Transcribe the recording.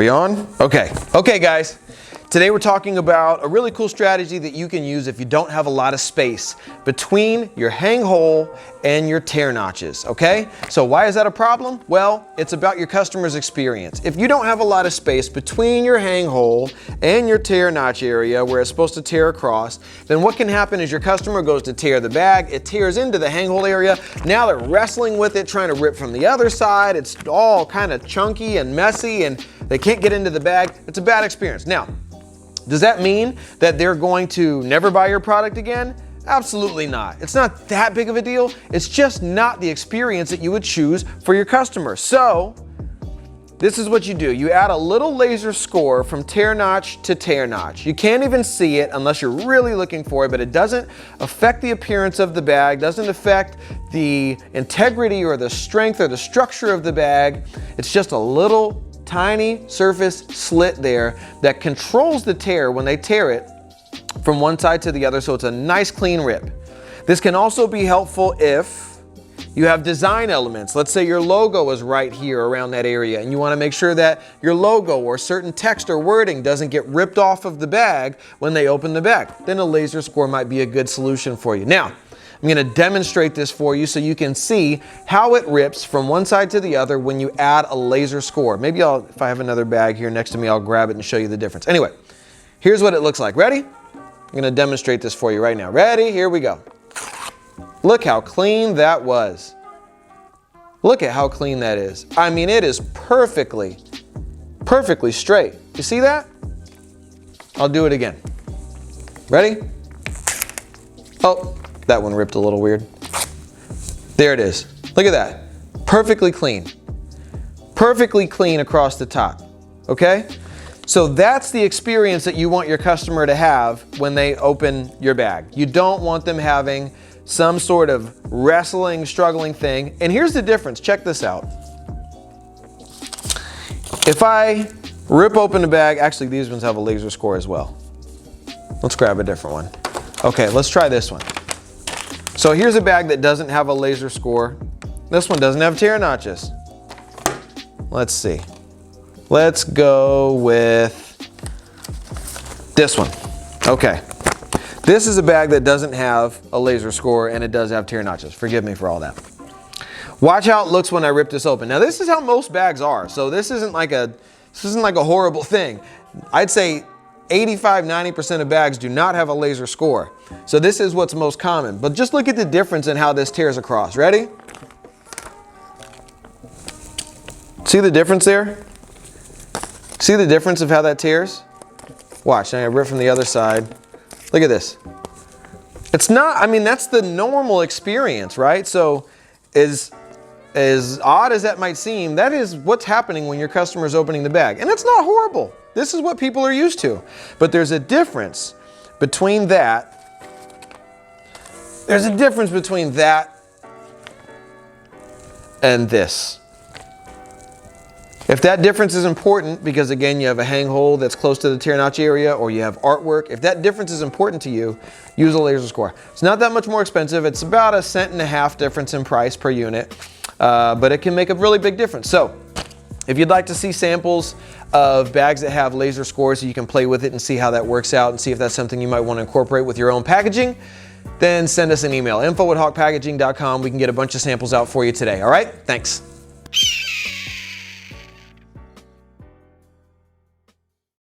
We on? Okay. Okay, guys. Today we're talking about a really cool strategy that you can use if you don't have a lot of space between your hang hole and your tear notches, okay? So why is that a problem? Well, it's about your customer's experience. If you don't have a lot of space between your hang hole and your tear notch area where it's supposed to tear across, then what can happen is your customer goes to tear the bag, it tears into the hang hole area, now they're wrestling with it, trying to rip from the other side, it's all kind of chunky and messy and they can't get into the bag. It's a bad experience. Now, does that mean that they're going to never buy your product again? Absolutely not. It's not that big of a deal. It's just not the experience that you would choose for your customer. So this is what you do. You add a little laser score from tear notch to tear notch. You can't even see it unless you're really looking for it, but it doesn't affect the appearance of the bag, doesn't affect the integrity or the strength or the structure of the bag. It's just a little tiny surface slit there that controls the tear when they tear it from one side to the other, so it's a nice clean rip. This can also be helpful if you have design elements. Let's say your logo is right here around that area and you want to make sure that your logo or certain text or wording doesn't get ripped off of the bag when they open the bag. Then a laser score might be a good solution for you. Now, I'm going to demonstrate this for you so you can see how it rips from one side to the other when you add a laser score. Maybe if I have another bag here next to me, I'll grab it and show you the difference. Anyway, here's what it looks like. Ready? I'm going to demonstrate this for you right now. Ready? Here we go. Look how clean that was. Look at how clean that is. I mean, it is perfectly straight. You see that? I'll do it again. Ready? Oh. That one ripped a little weird. There it is. Look at that. Perfectly clean. Perfectly clean across the top. Okay? So that's the experience that you want your customer to have when they open your bag. You don't want them having some sort of wrestling, struggling thing. And here's the difference. Check this out. If I rip open the bag, actually these ones have a laser score as well. Let's grab a different one. Okay, let's try this one. So here's a bag that doesn't have a laser score. This one doesn't have tear notches. Let's see. Let's go with this one. Okay. This is a bag that doesn't have a laser score and it does have tear notches. Forgive me for all that. Watch how it looks when I rip this open. Now this is how most bags are. So this isn't like a horrible thing. I'd say 85–90% of bags do not have a laser score. So this is what's most common. But just look at the difference in how this tears across. Ready? See the difference there? See the difference of how that tears? Watch, now I rip from the other side. Look at this. It's not, I mean, that's the normal experience, right? So as odd as that might seem, that is what's happening when your customer's opening the bag. And it's not horrible. This is what people are used to. But there's a difference between that. There's a difference between that and this. If that difference is important, because again, you have a hang hole that's close to the tear notch area, or you have artwork, if that difference is important to you, use a laser score. It's not that much more expensive. It's about 1.5 cents difference in price per unit, but it can make a really big difference. So if you'd like to see samples of bags that have laser scores so you can play with it and see how that works out and see if that's something you might want to incorporate with your own packaging, then send us an email, info@hawkpackaging.com. We can get a bunch of samples out for you today. All right? Thanks.